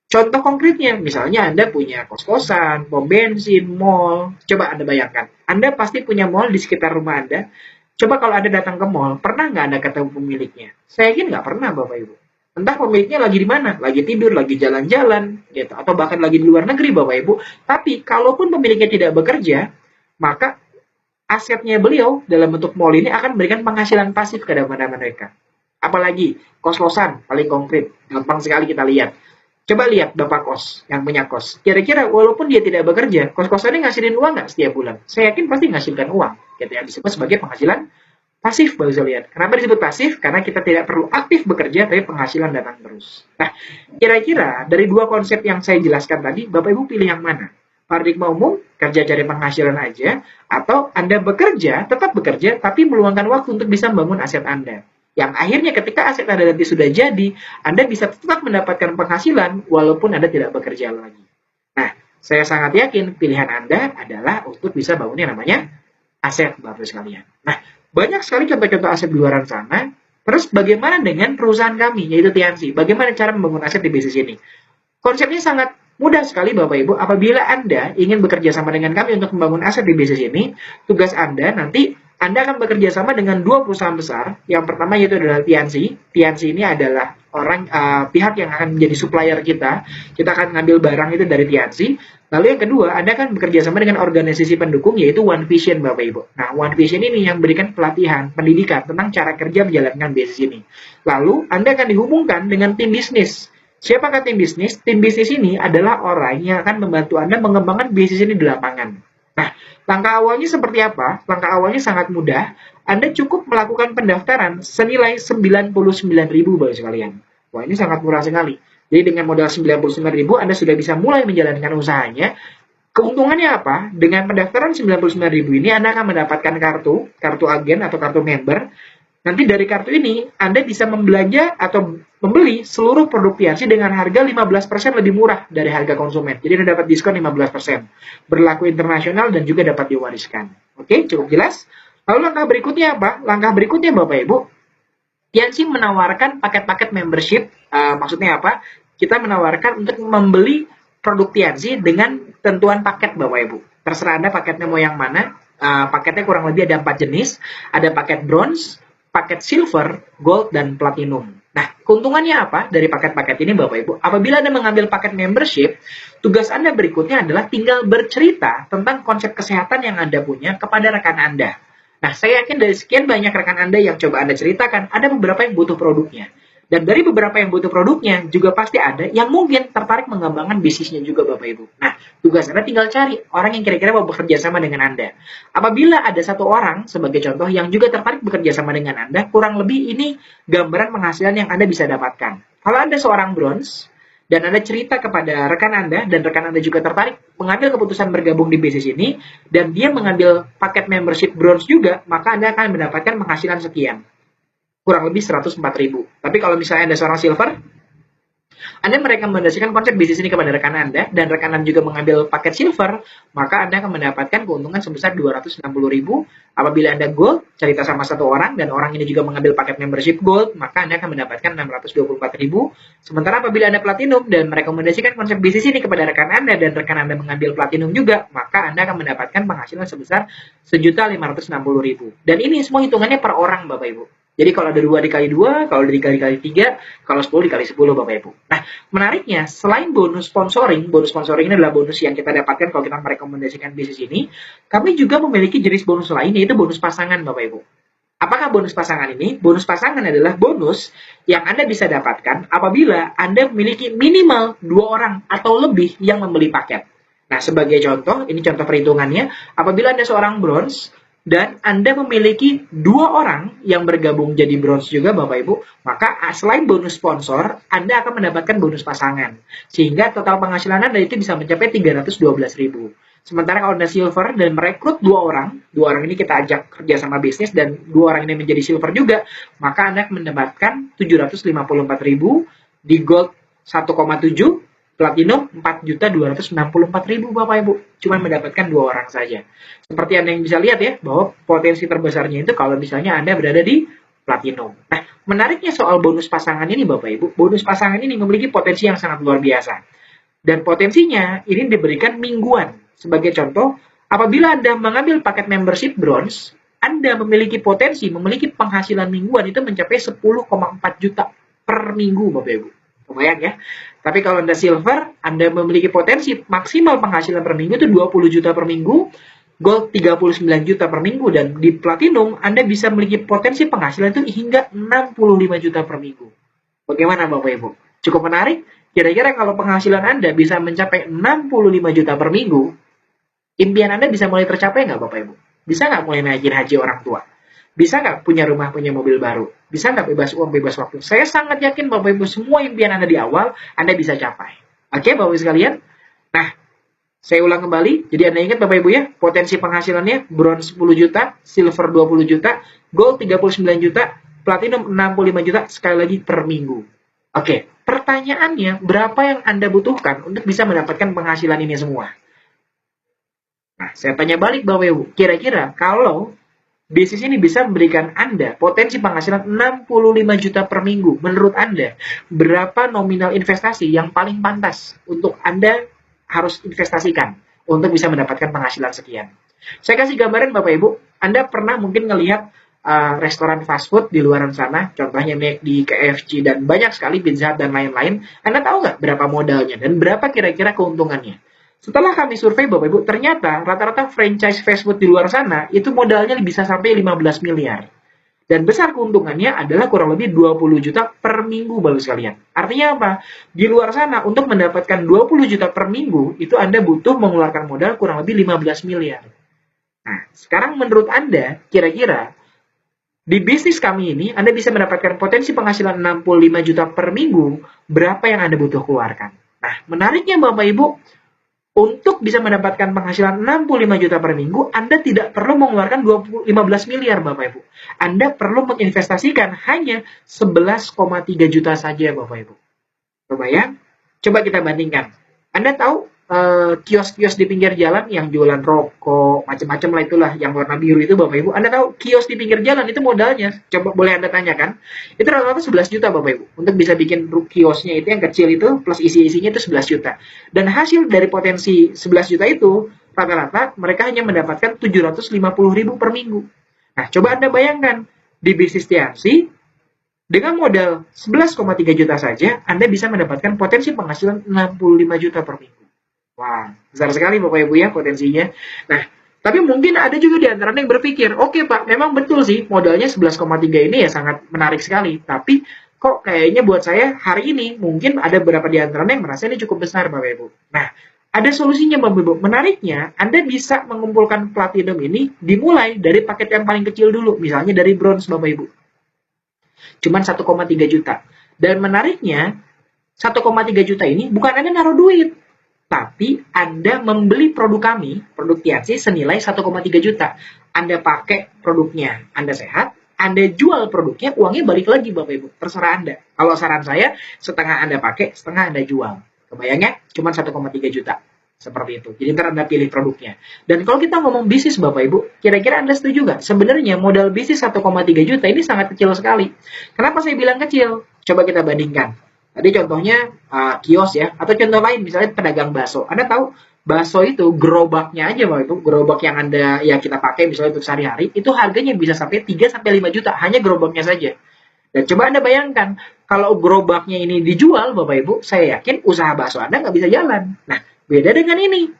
Contoh konkretnya, misalnya Anda punya kos-kosan, pom bensin, mall. Coba Anda bayangkan, Anda pasti punya mall di sekitar rumah Anda. Coba kalau Anda datang ke mall, pernah nggak Anda ketemu pemiliknya? Saya yakin nggak pernah Bapak Ibu. Entah pemiliknya lagi di mana, lagi tidur, lagi jalan-jalan, gitu, atau bahkan lagi di luar negeri Bapak Ibu. Tapi kalaupun pemiliknya tidak bekerja, maka asetnya beliau dalam bentuk mall ini akan memberikan penghasilan pasif kepada mereka. Apalagi kos-kosan, paling konkret, gampang sekali kita lihat. Coba lihat Bapak kos, yang punya kos. Kira-kira walaupun dia tidak bekerja, kos-kosannya ngasilin uang nggak setiap bulan? Saya yakin pasti ngasilkan uang. Gitu ya, disebut sebagai penghasilan pasif, Bapak bisa lihat. Kenapa disebut pasif? Karena kita tidak perlu aktif bekerja, tapi penghasilan datang terus. Nah, kira-kira dari dua konsep yang saya jelaskan tadi, Bapak Ibu pilih yang mana? Paradigma umum, kerja cari penghasilan aja, atau Anda bekerja, tetap bekerja, tapi meluangkan waktu untuk bisa membangun aset Anda. Yang akhirnya ketika aset Anda nanti sudah jadi, Anda bisa tetap mendapatkan penghasilan walaupun Anda tidak bekerja lagi. Nah, saya sangat yakin pilihan Anda adalah untuk bisa bangun yang namanya aset Bapak sekalian. Nah, banyak sekali contoh-contoh aset di luar sana. Terus bagaimana dengan perusahaan kami, yaitu Tiansi? Bagaimana cara membangun aset di bisnis ini? Konsepnya sangat mudah sekali Bapak Ibu. Apabila Anda ingin bekerja sama dengan kami untuk membangun aset di bisnis ini, tugas Anda nanti Anda akan bekerja sama dengan dua perusahaan besar. Yang pertama yaitu adalah Tiansi. Tiansi ini adalah pihak yang akan menjadi supplier kita. Kita akan ngambil barang itu dari Tiansi. Lalu yang kedua, Anda akan bekerja sama dengan organisasi pendukung yaitu One Vision Bapak Ibu. Nah, One Vision ini yang memberikan pelatihan, pendidikan tentang cara kerja menjalankan bisnis ini. Lalu Anda akan dihubungkan dengan tim bisnis. Siapakah tim bisnis? Tim bisnis ini adalah orang yang akan membantu Anda mengembangkan bisnis ini di lapangan. Nah, langkah awalnya seperti apa? Langkah awalnya sangat mudah. Anda cukup melakukan pendaftaran senilai 99.000 Bapak sekalian. Wah, ini sangat murah sekali. Jadi dengan modal 99.000 Anda sudah bisa mulai menjalankan usahanya. Keuntungannya apa? Dengan pendaftaran 99.000 ini Anda akan mendapatkan kartu agen atau kartu member. Nanti dari kartu ini, Anda bisa membelanja atau membeli seluruh produk Tiansi dengan harga 15% lebih murah dari harga konsumen. Jadi Anda dapat diskon 15%. Berlaku internasional dan juga dapat diwariskan. Oke, cukup jelas? Lalu langkah berikutnya apa? Langkah berikutnya Bapak Ibu, Tiansi menawarkan paket-paket membership. Maksudnya apa? Kita menawarkan untuk membeli produk Tiansi dengan tentuan paket Bapak Ibu. Terserah Anda paketnya mau yang mana. Paketnya kurang lebih ada 4 jenis. Ada paket bronze, paket silver, gold, dan platinum. Nah, keuntungannya apa dari paket-paket ini Bapak Ibu? Apabila Anda mengambil paket membership, tugas Anda berikutnya adalah tinggal bercerita tentang konsep kesehatan yang Anda punya kepada rekan Anda. Nah, saya yakin dari sekian banyak rekan Anda yang coba Anda ceritakan, ada beberapa yang butuh produknya. Dan dari beberapa yang butuh produknya, juga pasti ada yang mungkin tertarik mengembangkan bisnisnya juga Bapak Ibu. Nah, tugas Anda tinggal cari orang yang kira-kira mau bekerja sama dengan Anda. Apabila ada satu orang, sebagai contoh, yang juga tertarik bekerja sama dengan Anda, kurang lebih ini gambaran penghasilan yang Anda bisa dapatkan. Kalau Anda seorang bronze, dan Anda cerita kepada rekan Anda, dan rekan Anda juga tertarik mengambil keputusan bergabung di bisnis ini, dan dia mengambil paket membership bronze juga, maka Anda akan mendapatkan penghasilan sekian. Kurang lebih 104.000. Tapi kalau misalnya Anda seorang silver, Anda merekomendasikan konsep bisnis ini kepada rekan Anda, dan rekan Anda juga mengambil paket silver, maka Anda akan mendapatkan keuntungan sebesar 260.000. Apabila Anda gold, cerita sama satu orang, dan orang ini juga mengambil paket membership gold, maka Anda akan mendapatkan 624.000. Sementara apabila Anda platinum dan merekomendasikan konsep bisnis ini kepada rekan Anda, dan rekan Anda mengambil platinum juga, maka Anda akan mendapatkan penghasilan sebesar 1.560.000. Dan ini semua hitungannya per orang Bapak Ibu. Jadi kalau ada 2 dikali 2, kalau ada dikali 3, kalau 10 dikali 10 Bapak Ibu. Nah, menariknya, selain bonus sponsoring ini adalah bonus yang kita dapatkan kalau kita merekomendasikan bisnis ini, kami juga memiliki jenis bonus lain, yaitu bonus pasangan Bapak Ibu. Apakah bonus pasangan ini? Bonus pasangan adalah bonus yang Anda bisa dapatkan apabila Anda memiliki minimal 2 orang atau lebih yang membeli paket. Nah, sebagai contoh, ini contoh perhitungannya, apabila Anda seorang bronze, dan Anda memiliki 2 orang yang bergabung jadi bronze juga Bapak Ibu, maka selain bonus sponsor, Anda akan mendapatkan bonus pasangan. Sehingga total penghasilan Anda itu bisa mencapai 312.000. Sementara kalau Anda silver dan merekrut 2 orang ini kita ajak kerja sama bisnis dan 2 orang ini menjadi silver juga, maka Anda akan mendapatkan 754.000, di gold 1,7, platinum 4.264.000 Bapak Ibu. Cuma mendapatkan 2 orang saja. Seperti Anda yang bisa lihat ya, bahwa potensi terbesarnya itu kalau misalnya Anda berada di platinum. Nah, menariknya soal bonus pasangan ini Bapak Ibu, bonus pasangan ini memiliki potensi yang sangat luar biasa. Dan potensinya ini diberikan mingguan. Sebagai contoh, apabila Anda mengambil paket membership bronze, Anda memiliki penghasilan mingguan itu mencapai 10,4 juta per minggu Bapak Ibu. Kebayang ya? Tapi kalau Anda silver, Anda memiliki potensi maksimal penghasilan per minggu itu 20 juta per minggu, gold 39 juta per minggu, dan di platinum Anda bisa memiliki potensi penghasilan itu hingga 65 juta per minggu. Bagaimana Bapak Ibu? Cukup menarik? Kira-kira kalau penghasilan Anda bisa mencapai 65 juta per minggu, impian Anda bisa mulai tercapai nggak Bapak Ibu? Bisa nggak mulai naikin haji orang tua? Bisa nggak punya rumah, punya mobil baru? Bisa nggak bebas uang, bebas waktu? Saya sangat yakin Bapak Ibu semua impian Anda di awal, Anda bisa capai. Oke Bapak Ibu sekalian? Nah, saya ulang kembali. Jadi Anda ingat Bapak Ibu ya, potensi penghasilannya bronze 10 juta, silver 20 juta, gold 39 juta, platinum 65 juta, sekali lagi per minggu. Oke, pertanyaannya, berapa yang Anda butuhkan untuk bisa mendapatkan penghasilan ini semua? Nah, saya tanya balik Bapak Ibu, kira-kira kalau bisnis ini bisa memberikan Anda potensi penghasilan 65 juta per minggu, menurut Anda, berapa nominal investasi yang paling pantas untuk Anda harus investasikan untuk bisa mendapatkan penghasilan sekian? Saya kasih gambaran Bapak Ibu, Anda pernah mungkin ngelihat restoran fast food di luar sana, contohnya McD, KFC, dan banyak sekali Pizza Hut dan lain-lain. Anda tahu nggak berapa modalnya dan berapa kira-kira keuntungannya? Setelah kami survei Bapak Ibu, ternyata rata-rata franchise fast food di luar sana itu modalnya bisa sampai 15 miliar. Dan besar keuntungannya adalah kurang lebih 20 juta per minggu Bapak sekalian. Artinya apa? Di luar sana untuk mendapatkan 20 juta per minggu, itu Anda butuh mengeluarkan modal kurang lebih 15 miliar. Nah, sekarang menurut Anda, kira-kira di bisnis kami ini, Anda bisa mendapatkan potensi penghasilan 65 juta per minggu, berapa yang Anda butuh keluarkan? Nah, menariknya Bapak Ibu, untuk bisa mendapatkan penghasilan 65 juta per minggu, Anda tidak perlu mengeluarkan 15 miliar Bapak Ibu. Anda perlu menginvestasikan hanya 11,3 juta saja Bapak Ibu. Kebayang? Coba kita bandingkan. Anda tahu kios-kios di pinggir jalan yang jualan rokok, macam-macam lah itulah, yang warna biru itu Bapak Ibu. Anda tahu kios di pinggir jalan itu modalnya, coba boleh Anda tanyakan, itu rata-rata 11 juta Bapak Ibu. Untuk bisa bikin kiosnya itu yang kecil itu, plus isi-isinya itu 11 juta. Dan hasil dari potensi 11 juta itu, rata-rata mereka hanya mendapatkan 750 ribu per minggu. Nah, coba Anda bayangkan, di bisnis TNC, dengan modal 11,3 juta saja, Anda bisa mendapatkan potensi penghasilan 65 juta per minggu. Wah, besar sekali Bapak Ibu ya potensinya. Nah, tapi mungkin ada juga di antara yang berpikir, oke Pak, memang betul sih modalnya 11,3 ini ya sangat menarik sekali. Tapi kok kayaknya buat saya hari ini mungkin ada beberapa di antara yang merasa ini cukup besar Bapak Ibu. Nah, ada solusinya Bapak Ibu. Menariknya, Anda bisa mengumpulkan platinum ini dimulai dari paket yang paling kecil dulu. Misalnya dari bronze Bapak Ibu. Cuman 1,3 juta. Dan menariknya, 1,3 juta ini bukan Anda naruh duit, tapi Anda membeli produk kami, produk TNC senilai 1,3 juta. Anda pakai produknya, Anda sehat, Anda jual produknya, uangnya balik lagi Bapak Ibu. Terserah Anda. Kalau saran saya, setengah Anda pakai, setengah Anda jual. Kebayangnya? Cuma 1,3 juta. Seperti itu. Jadi ntar Anda pilih produknya. Dan kalau kita ngomong bisnis Bapak Ibu, kira-kira Anda setuju nggak? Sebenarnya modal bisnis 1,3 juta ini sangat kecil sekali. Kenapa saya bilang kecil? Coba kita bandingkan. Tadi contohnya kios ya, atau contoh lain misalnya pedagang bakso. Anda tahu bakso itu gerobaknya aja Bapak Ibu, gerobak yang Anda ya kita pakai misalnya untuk sehari-hari, itu harganya bisa sampai 3 sampai 5 juta hanya gerobaknya saja. Dan coba Anda bayangkan, kalau gerobaknya ini dijual Bapak Ibu, saya yakin usaha bakso Anda nggak bisa jalan. Nah, beda dengan ini.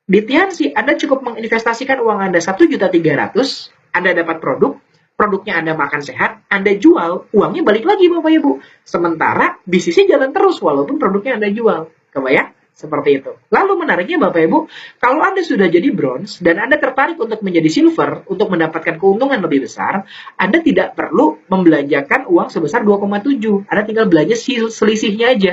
Di TNC Anda cukup menginvestasikan uang Anda 1.300.000, Anda dapat produk, produknya Anda makan sehat, Anda jual, uangnya balik lagi Bapak Ibu. Sementara bisnisnya jalan terus walaupun produknya Anda jual. Kebayang? Seperti itu. Lalu menariknya Bapak Ibu, kalau Anda sudah jadi bronze dan Anda tertarik untuk menjadi silver untuk mendapatkan keuntungan lebih besar, Anda tidak perlu membelanjakan uang sebesar 2,7. Anda tinggal belanja selisihnya aja.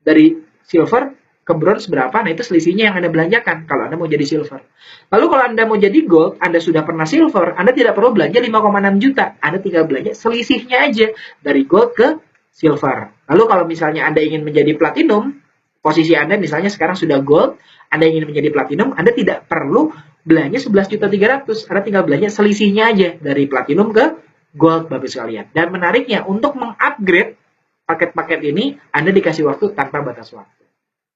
Dari silver ke bronze berapa, nah itu selisihnya yang Anda belanjakan kalau Anda mau jadi silver. Lalu kalau Anda mau jadi gold, Anda sudah pernah silver, Anda tidak perlu belanja 5,6 juta. Anda tinggal belanja selisihnya aja dari gold ke silver. Lalu kalau misalnya Anda ingin menjadi platinum, posisi Anda misalnya sekarang sudah gold, Anda ingin menjadi platinum, Anda tidak perlu belanja 11.300.000. Anda tinggal belanja selisihnya aja dari platinum ke gold Bapak sekalian. Dan menariknya, untuk mengupgrade paket-paket ini, Anda dikasih waktu tanpa batas waktu.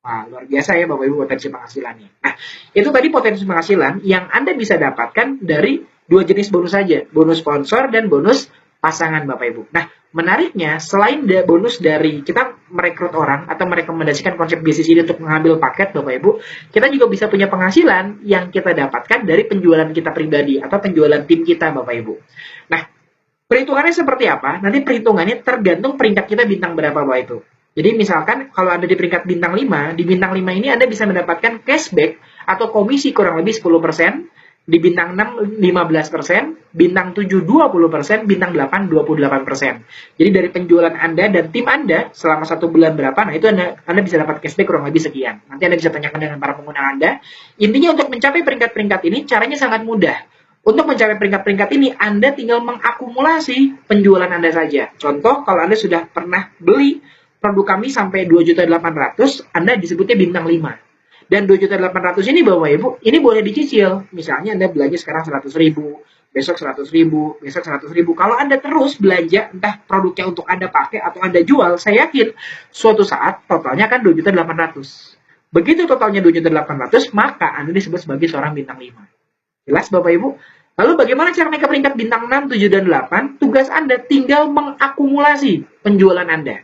Wah, luar biasa ya Bapak Ibu potensi penghasilannya. Nah, itu tadi potensi penghasilan yang Anda bisa dapatkan dari dua jenis bonus saja. Bonus sponsor dan bonus pasangan Bapak Ibu. Nah, menariknya selain bonus dari kita merekrut orang atau merekomendasikan konsep bisnis ini untuk mengambil paket Bapak Ibu, kita juga bisa punya penghasilan yang kita dapatkan dari penjualan kita pribadi atau penjualan tim kita Bapak Ibu. Nah, perhitungannya seperti apa? Nanti perhitungannya tergantung peringkat kita bintang berapa Bapak Ibu. Jadi misalkan kalau Anda di peringkat bintang 5, di bintang 5 ini Anda bisa mendapatkan cashback atau komisi kurang lebih 10%, di bintang 6 15%, bintang 7 20%, bintang 8 28%. Jadi dari penjualan Anda dan tim Anda selama 1 bulan berapa, nah itu Anda bisa dapat cashback kurang lebih sekian. Nanti Anda bisa tanyakan dengan para pengguna Anda. Intinya untuk mencapai peringkat-peringkat ini caranya sangat mudah. Untuk mencapai peringkat-peringkat ini, Anda tinggal mengakumulasi penjualan Anda saja. Contoh, kalau Anda sudah pernah beli produk kami sampai 2.800.000, Anda disebutnya bintang 5. Dan 2.800.000 ini Bapak Ibu, ini boleh dicicil. Misalnya Anda belanja sekarang 100.000, besok 100.000, besok 100.000. Kalau Anda terus belanja, entah produknya untuk Anda pakai atau Anda jual, saya yakin suatu saat totalnya kan 2.800.000. Begitu totalnya 2.800.000, maka Anda disebut sebagai seorang bintang 5. Jelas Bapak Ibu? Lalu bagaimana cara naik ke peringkat bintang 6, 7, dan 8? Tugas Anda tinggal mengakumulasi penjualan Anda.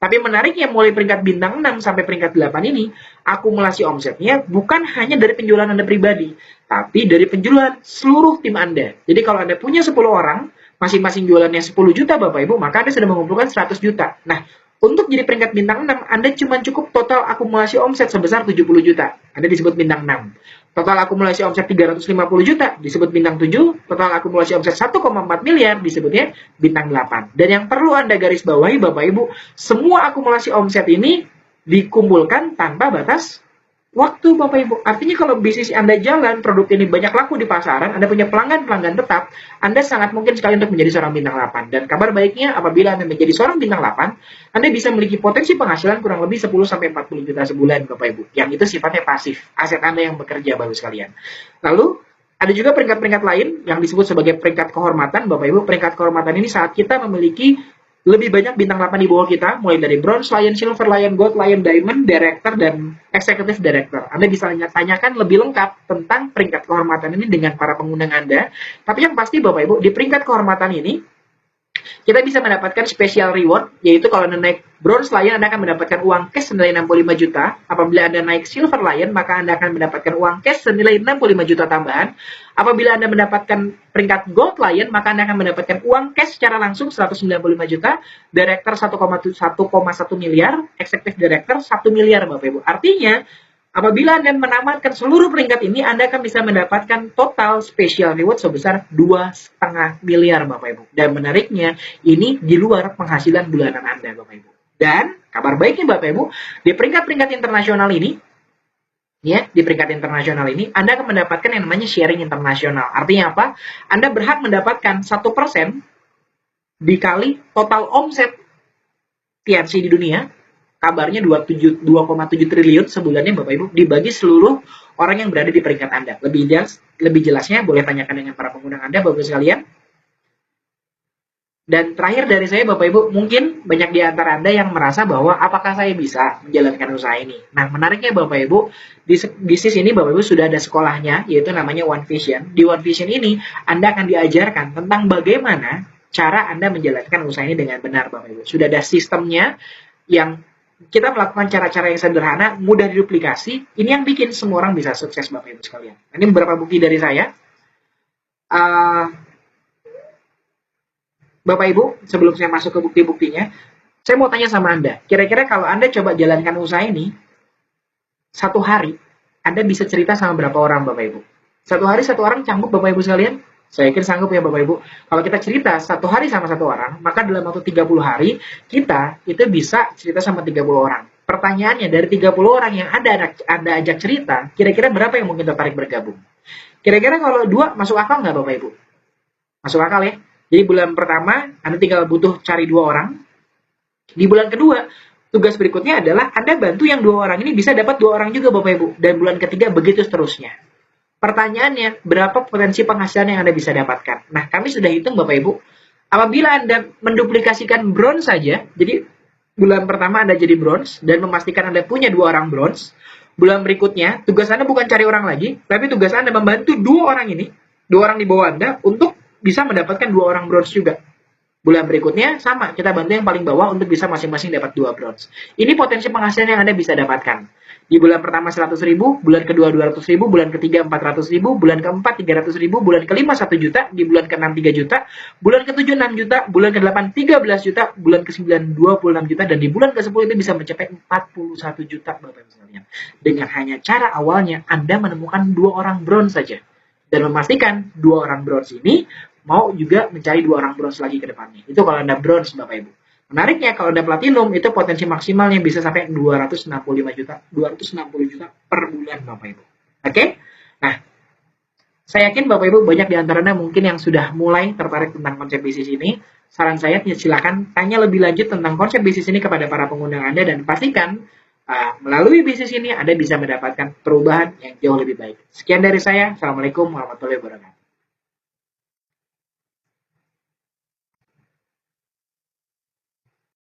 Tapi menariknya mulai peringkat bintang 6 sampai peringkat 8 ini, akumulasi omsetnya bukan hanya dari penjualan Anda pribadi, tapi dari penjualan seluruh tim Anda. Jadi kalau Anda punya 10 orang, masing-masing jualannya 10 juta Bapak Ibu, maka Anda sudah mengumpulkan 100 juta. Nah, untuk jadi peringkat bintang 6, Anda cuma cukup total akumulasi omset sebesar 70 juta. Anda disebut bintang 6. Total akumulasi omset 350 juta disebut bintang 7, total akumulasi omset 1,4 miliar disebutnya bintang 8. Dan yang perlu Anda garis bawahi Bapak Ibu, semua akumulasi omset ini dikumpulkan tanpa batas waktu Bapak Ibu. Artinya kalau bisnis Anda jalan, produk ini banyak laku di pasaran, Anda punya pelanggan-pelanggan tetap, Anda sangat mungkin sekali untuk menjadi seorang bintang 8. Dan kabar baiknya apabila Anda menjadi seorang bintang 8, Anda bisa memiliki potensi penghasilan kurang lebih 10-40 juta sebulan Bapak Ibu. Yang itu sifatnya pasif, aset Anda yang bekerja baru sekalian. Lalu ada juga peringkat-peringkat lain yang disebut sebagai peringkat kehormatan Bapak Ibu. Peringkat kehormatan ini saat kita memiliki lebih banyak bintang 8 di bawah kita, mulai dari Bronze Lion, Silver Lion, Gold Lion, Diamond, Director, dan Executive Director. Anda bisa tanyakan lebih lengkap tentang peringkat kehormatan ini dengan para pengundang Anda. Tapi yang pasti Bapak Ibu, di peringkat kehormatan ini, kita bisa mendapatkan special reward, yaitu kalau Anda naik Bronze Lion, Anda akan mendapatkan uang cash senilai 65 juta. Apabila Anda naik Silver Lion, maka Anda akan mendapatkan uang cash senilai 65 juta tambahan. Apabila Anda mendapatkan peringkat Gold Lion, maka Anda akan mendapatkan uang cash secara langsung 195 juta, Director 1,1 miliar, Executive Director 1 miliar Bapak Ibu. Artinya, apabila Anda menamatkan seluruh peringkat ini, Anda akan bisa mendapatkan total special reward sebesar 2,5 miliar Bapak Ibu. Dan menariknya, ini di luar penghasilan bulanan Anda Bapak Ibu. Dan kabar baiknya Bapak Ibu, di peringkat-peringkat internasional ini, ya, di peringkat internasional ini, Anda akan mendapatkan yang namanya sharing internasional. Artinya apa? Anda berhak mendapatkan 1% dikali total omset TNC di dunia. Kabarnya 2,7 triliun sebulannya Bapak Ibu, dibagi seluruh orang yang berada di peringkat Anda. Lebih jelasnya boleh tanyakan dengan para pengguna Anda Bapak Ibu sekalian. Dan terakhir dari saya Bapak Ibu, mungkin banyak di antara Anda yang merasa bahwa apakah saya bisa menjalankan usaha ini. Nah, menariknya Bapak Ibu, di bisnis ini Bapak Ibu sudah ada sekolahnya, yaitu namanya One Vision. Di One Vision ini Anda akan diajarkan tentang bagaimana cara Anda menjalankan usaha ini dengan benar Bapak Ibu. Sudah ada sistemnya yang kita melakukan cara-cara yang sederhana, mudah diduplikasi. Ini yang bikin semua orang bisa sukses Bapak Ibu sekalian. Ini beberapa bukti dari saya. Bapak Ibu, sebelum saya masuk ke bukti-buktinya, saya mau tanya sama Anda. Kira-kira kalau Anda coba jalankan usaha ini, satu hari, Anda bisa cerita sama berapa orang Bapak Ibu? Satu hari satu orang sanggup Bapak Ibu sekalian? Saya yakin sanggup ya Bapak Ibu. Kalau kita cerita satu hari sama satu orang, maka dalam waktu 30 hari, kita itu bisa cerita sama 30 orang. Pertanyaannya, dari 30 orang yang Anda ajak cerita, kira-kira berapa yang mungkin tertarik bergabung? Kira-kira kalau 2 masuk akal nggak Bapak Ibu? Masuk akal ya? Jadi bulan pertama, Anda tinggal butuh cari 2 orang. Di bulan kedua, tugas berikutnya adalah Anda bantu yang 2 orang ini bisa dapat 2 orang juga Bapak Ibu. Dan bulan ketiga begitu seterusnya. Pertanyaannya, berapa potensi penghasilan yang Anda bisa dapatkan? Nah, kami sudah hitung Bapak Ibu. Apabila Anda menduplikasikan bronze saja, jadi bulan pertama Anda jadi bronze, dan memastikan Anda punya 2 orang bronze, bulan berikutnya, tugas Anda bukan cari orang lagi, tapi tugas Anda membantu 2 orang ini, 2 orang di bawah Anda, untuk bisa mendapatkan 2 orang bronze juga. Bulan berikutnya, sama, kita bantu yang paling bawah untuk bisa masing-masing dapat 2 bronze. Ini potensi penghasilan yang Anda bisa dapatkan. Di bulan pertama 100.000, bulan kedua 200.000, bulan ketiga 400.000, bulan keempat 300.000, bulan kelima 1 juta, di bulan ke-6 3 juta, bulan ke-7 6 juta, bulan ke-8 13 juta, bulan ke-9 26 juta, dan di bulan ke-10 itu bisa mencapai 41 juta Bapak Ibu sekalian. Dengan hanya cara awalnya Anda menemukan 2 orang bronze saja. Dan memastikan 2 orang bronze ini mau juga mencari 2 orang bronze lagi ke depannya. Itu kalau Anda bronze Bapak Ibu. Menariknya kalau Anda platinum itu potensi maksimalnya bisa sampai 265 juta, 260 juta per bulan Bapak Ibu. Oke? Nah, saya yakin Bapak Ibu banyak di antara Anda mungkin yang sudah mulai tertarik tentang konsep bisnis ini. Saran saya silakan tanya lebih lanjut tentang konsep bisnis ini kepada para pengundang Anda dan pastikan melalui bisnis ini Anda bisa mendapatkan perubahan yang jauh lebih baik. Sekian dari saya. Assalamualaikum warahmatullahi wabarakatuh.